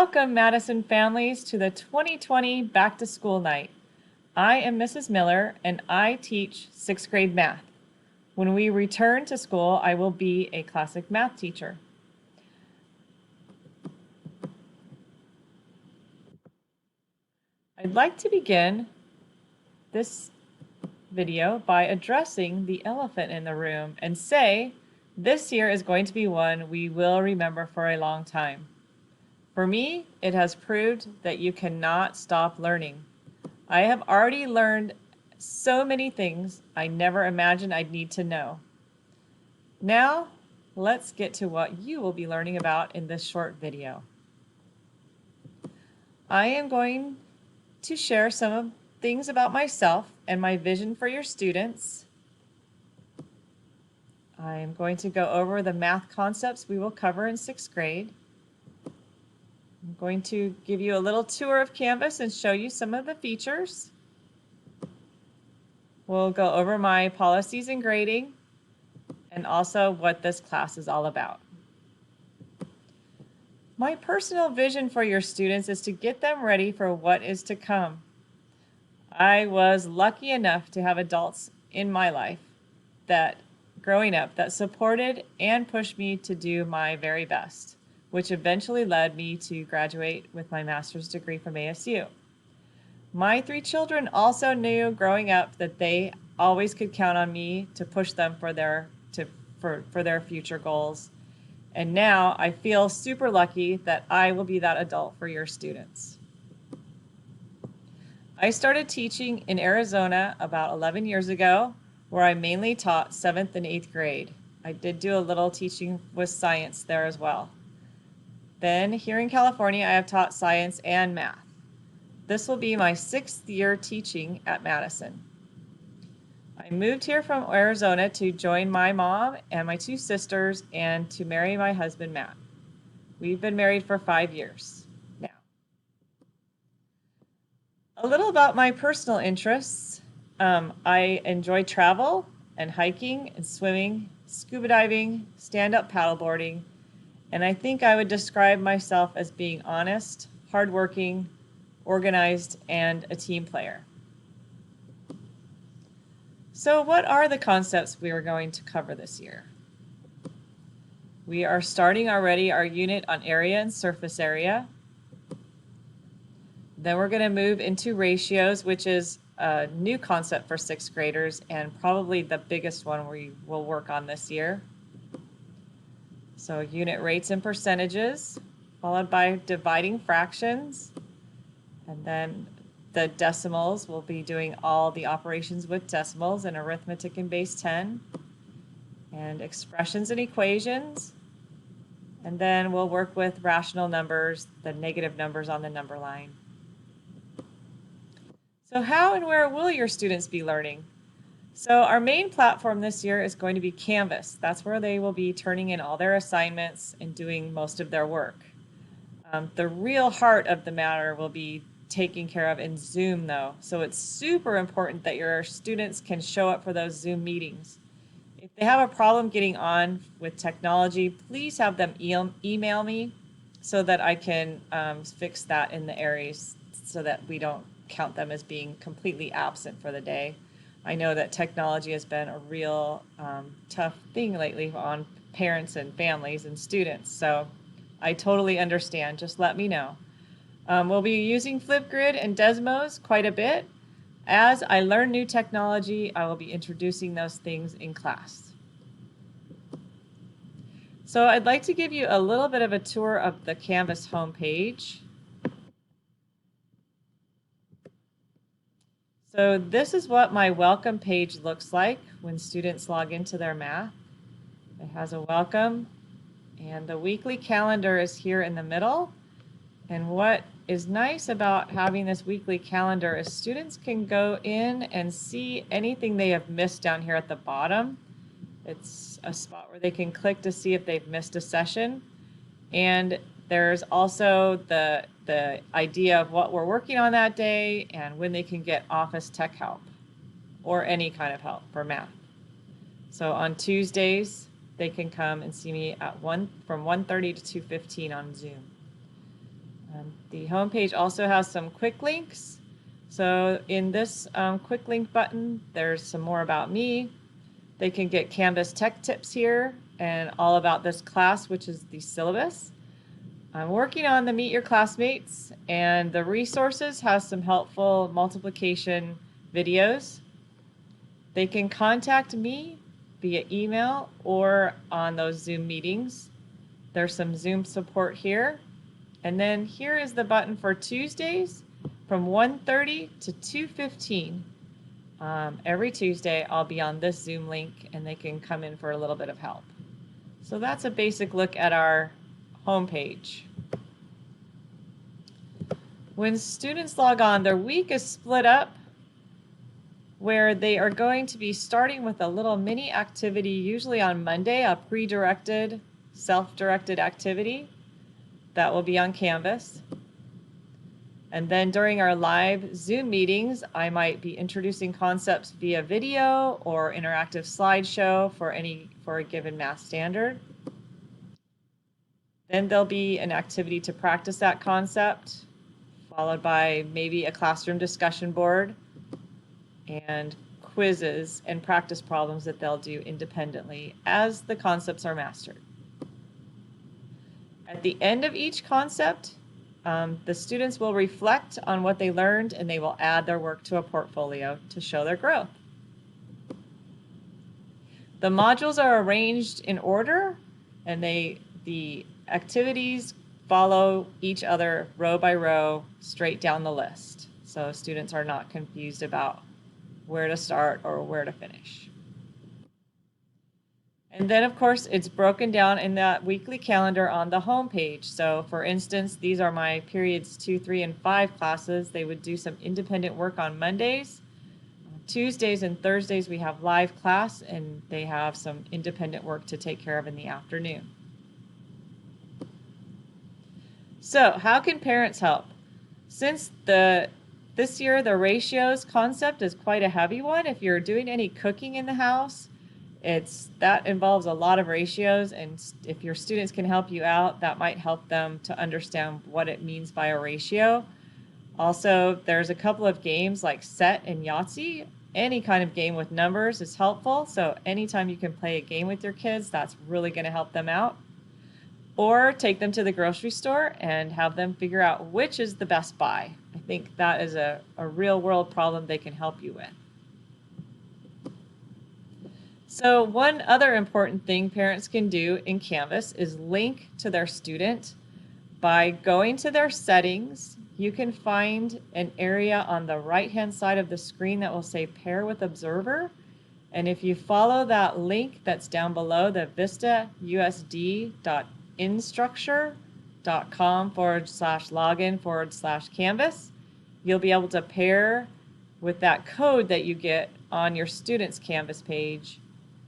Welcome, Madison families, to the 2020 Back to School Night. I am Mrs. Miller, and I teach 6th grade math. When we return to school, I will be a classic math teacher. I'd like to begin this video by addressing the elephant in the room and say this year is going to be one we will remember for a long time. For me, it has proved that you cannot stop learning. I have already learned so many things I never imagined I'd need to know. Now, let's get to what you will be learning about in this short video. I am going to share some things about myself and my vision for your students. I am going to go over the math concepts we will cover in 6th grade. I'm going to give you a little tour of Canvas and show you some of the features. We'll go over my policies and grading and also what this class is all about. My personal vision for your students is to get them ready for what is to come. I was lucky enough to have adults in my life growing up that supported and pushed me to do my very best, which eventually led me to graduate with my master's degree from ASU. My 3 children also knew growing up that they always could count on me to push them for their future goals. And now I feel super lucky that I will be that adult for your students. I started teaching in Arizona about 11 years ago, where I mainly taught 7th and 8th grade. I did do a little teaching with science there as well. Then here in California, I have taught science and math. This will be my 6th year teaching at Madison. I moved here from Arizona to join my mom and my 2 sisters and to marry my husband, Matt. We've been married for 5 years now. A little about my personal interests. I enjoy travel and hiking and swimming, scuba diving, stand-up paddleboarding, and I think I would describe myself as being honest, hardworking, organized, and a team player. So what are the concepts we are going to cover this year? We are starting already our unit on area and surface area. Then we're going to move into ratios, which is a new concept for 6th graders and probably the biggest one we will work on this year. So unit rates and percentages, followed by dividing fractions, and then the decimals. We'll be doing all the operations with decimals and arithmetic in base 10, and expressions and equations. And then we'll work with rational numbers, the negative numbers on the number line. So how and where will your students be learning? So our main platform this year is going to be Canvas. That's where they will be turning in all their assignments and doing most of their work. The real heart of the matter will be taken care of in Zoom though. So it's super important that your students can show up for those Zoom meetings. If they have a problem getting on with technology, please have them email me so that I can fix that in the areas so that we don't count them as being completely absent for the day. I know that technology has been a real tough thing lately on parents and families and students. So I totally understand. Just let me know. We'll be using Flipgrid and Desmos quite a bit. As I learn new technology, I will be introducing those things in class. So I'd like to give you a little bit of a tour of the Canvas homepage. So this is what my welcome page looks like when students log into their math. It has a welcome, and the weekly calendar is here in the middle. And what is nice about having this weekly calendar is students can go in and see anything they have missed down here at the bottom. It's a spot where they can click to see if they've missed a session. And there's also the idea of what we're working on that day and when they can get office tech help or any kind of help for math. So on Tuesdays, they can come and see me at from 1:30 to 2:15 on Zoom. The homepage also has some quick links. So in this quick link button, there's some more about me. They can get Canvas tech tips here and all about this class, which is the syllabus. I'm working on the Meet Your Classmates, and the resources has some helpful multiplication videos. They can contact me via email or on those Zoom meetings. There's some Zoom support here. And then here is the button for Tuesdays from 1:30 to 2:15. Every Tuesday I'll be on this Zoom link and they can come in for a little bit of help. So that's a basic look at our homepage. When students log on, their week is split up where they are going to be starting with a little mini activity, usually on Monday, a pre-directed, self-directed activity that will be on Canvas. And then during our live Zoom meetings, I might be introducing concepts via video or interactive slideshow for a given math standard. Then there'll be an activity to practice that concept, followed by maybe a classroom discussion board and quizzes and practice problems that they'll do independently as the concepts are mastered. At the end of each concept, the students will reflect on what they learned and they will add their work to a portfolio to show their growth. The modules are arranged in order and the activities follow each other row by row straight down the list. So students are not confused about where to start or where to finish. And then, of course, it's broken down in that weekly calendar on the home page. So, for instance, these are my periods 2, 3, and 5 classes. They would do some independent work on Mondays. Tuesdays and Thursdays, we have live class, and they have some independent work to take care of in the afternoon. So, how can parents help? Since this year, the ratios concept is quite a heavy one. If you're doing any cooking in the house, that involves a lot of ratios, and if your students can help you out, that might help them to understand what it means by a ratio. Also, there's a couple of games like Set and Yahtzee. Any kind of game with numbers is helpful, so anytime you can play a game with your kids, that's really going to help them out. Or take them to the grocery store and have them figure out which is the best buy. I think that is a real world problem they can help you with. So one other important thing parents can do in Canvas is link to their student. By going to their settings, you can find an area on the right-hand side of the screen that will say Pair with Observer. And if you follow that link that's down below, the vistausd.instructure.com/login/Canvas, you'll be able to pair with that code that you get on your student's Canvas page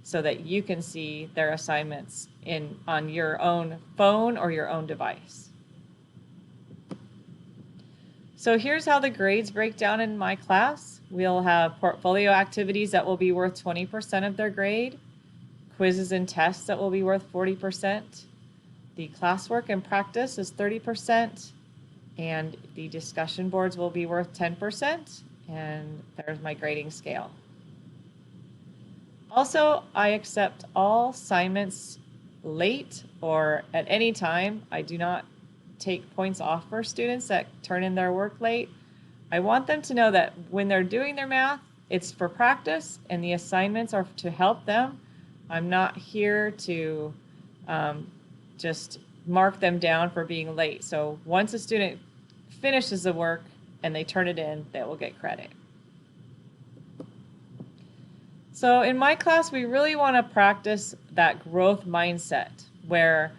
so that you can see their assignments on your own phone or your own device. So here's how the grades break down in my class. We'll have portfolio activities that will be worth 20% of their grade, quizzes and tests that will be worth 40%. The classwork and practice is 30%, and the discussion boards will be worth 10%, and there's my grading scale. Also, I accept all assignments late or at any time. I do not take points off for students that turn in their work late. I want them to know that when they're doing their math, it's for practice and the assignments are to help them. I'm not here to just mark them down for being late. So once a student finishes the work and they turn it in, they will get credit. So in my class, we really want to practice that growth mindset where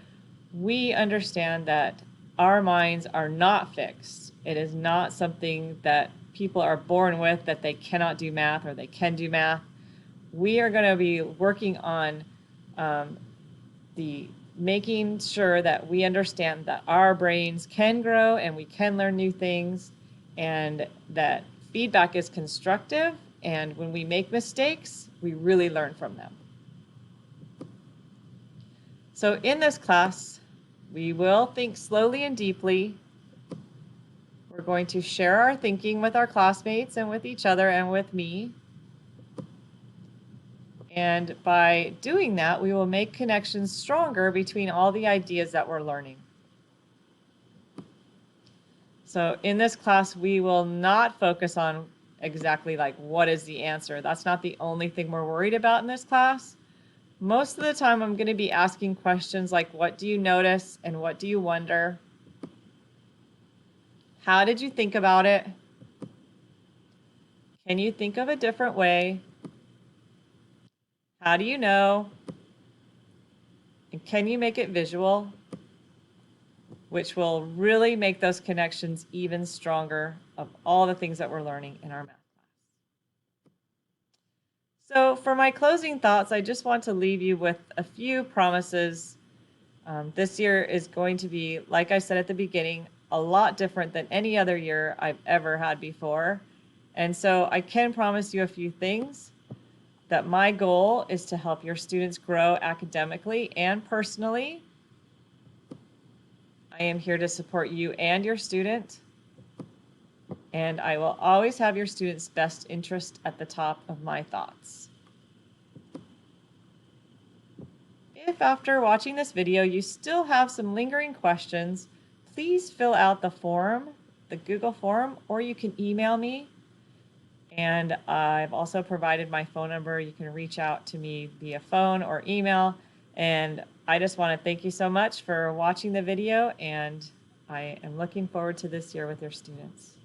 we understand that our minds are not fixed. It is not something that people are born with, that they cannot do math or they can do math. We are going to be working on making sure that we understand that our brains can grow and we can learn new things, and that feedback is constructive, and when we make mistakes, we really learn from them. So in this class, we will think slowly and deeply. We're going to share our thinking with our classmates and with each other and with me. And by doing that, we will make connections stronger between all the ideas that we're learning. So in this class, we will not focus on exactly like what is the answer. That's not the only thing we're worried about in this class. Most of the time, I'm going to be asking questions like, what do you notice and what do you wonder? How did you think about it? Can you think of a different way? How do you know? And can you make it visual? Which will really make those connections even stronger of all the things that we're learning in our math class. So for my closing thoughts, I just want to leave you with a few promises. This year is going to be, like I said at the beginning, a lot different than any other year I've ever had before. And so I can promise you a few things. That my goal is to help your students grow academically and personally. I am here to support you and your student. And I will always have your students' best interest at the top of my thoughts. If after watching this video you still have some lingering questions, please fill out the form, the Google form, or you can email me. And I've also provided my phone number. You can reach out to me via phone or email. And I just want to thank you so much for watching the video, and I am looking forward to this year with your students.